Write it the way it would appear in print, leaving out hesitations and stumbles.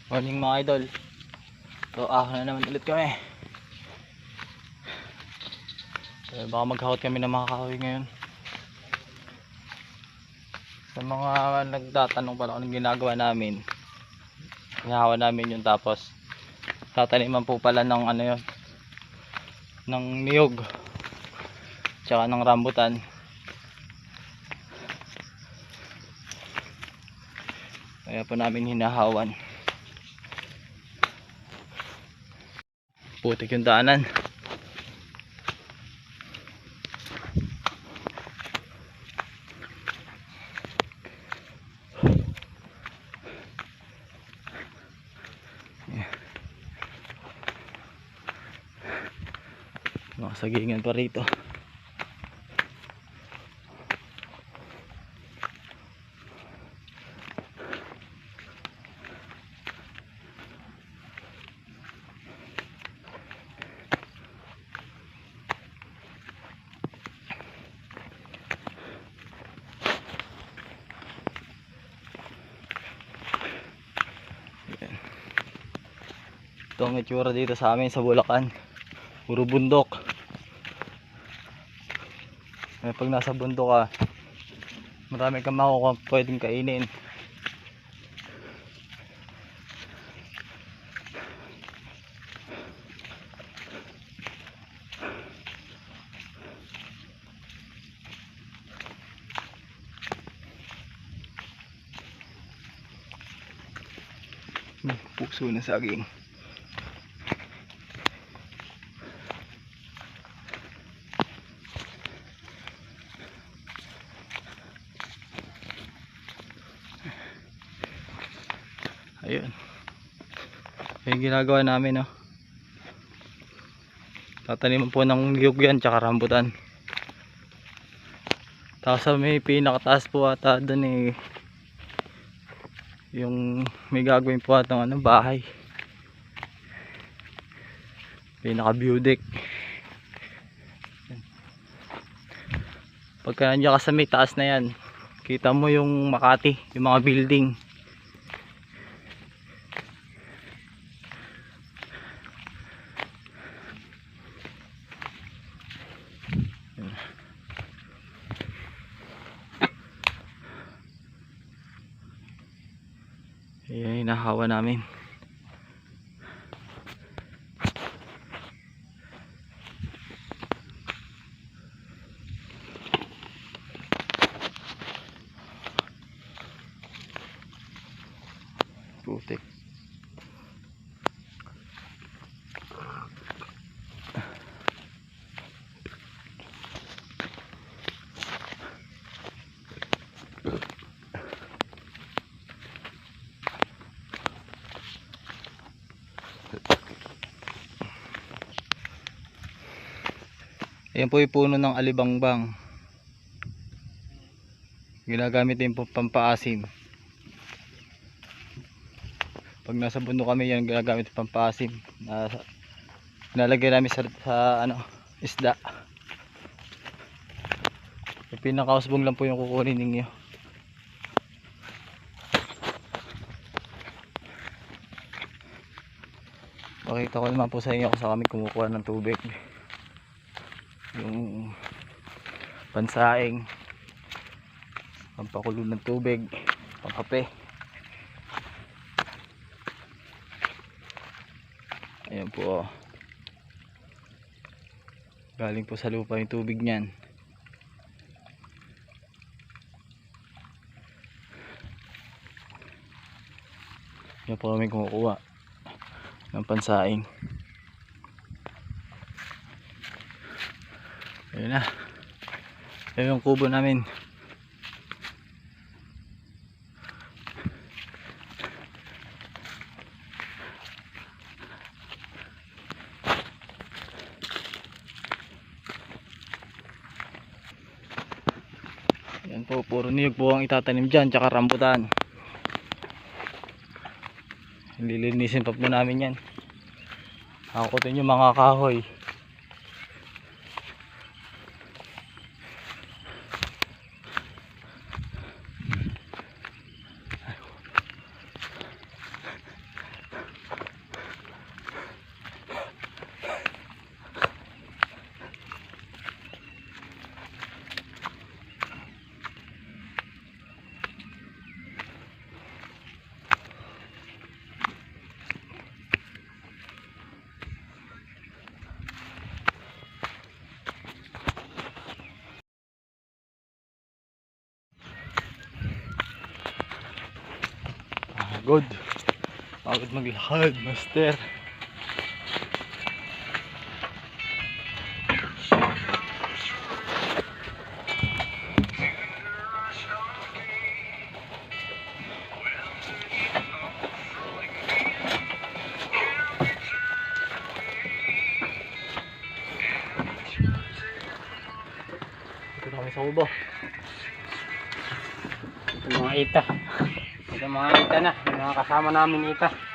Morning mga idol. So na naman ulit kami. Baka maghakot kami ng mga kahoy ngayon. Sa mga nagtatanong pala kung anong ginagawa namin, hinahawa namin yun, tapos tataniman po pala ng ano yun, ng niyog tsaka ng rambutan. Kaya po namin hinahawan. Putik yung daanan. Mga sagingan pa rito. Ito ang itsura dito sa amin sa Bulacan. Puro bundok. Pag nasa bundok ka, marami kang makukuha pwedeng kainin. Puso na saging. Ayun. Yung ginagawa namin, no. Tataniman po ng niyog yan tsaka rambutan. Tapos may pinakataas po ata doon yung may gagawin po ata ng bahay. Pinaka view deck. Pagka nandiyan ka sa may taas na yan, kita mo yung Makati, yung mga building. Ayan, hinahawa namin. Putik. Ayan po yung puno ng alibangbang. Ginagamit din po pampaasim. Pag nasa bundok kami, yan ginagamit pampaasim. Nalagay namin sa ano, isda. Yung pinakausbong lang po yung kukunin ninyo. Pakita ko naman po sa inyo kung saan kami kumukuha ng tubig. Yung pansaing, pampakulo ng tubig, pangkape. Ayan po, oh. Galing po sa lupa yung tubig niyan. Yan po kami kumukuha ng pansaing. Ayun na. Ayun yung kubo namin. Yan po, puro niyog po ang itatanim dyan, tsaka rambutan. Lilinisin pa po namin yan. Hakutin yung mga kahoy. Pagod. Pagod maglakad, master. Ito kami sa ubo. Ito mga ita. Ito mga ita na. Yung mga kasama namin ita.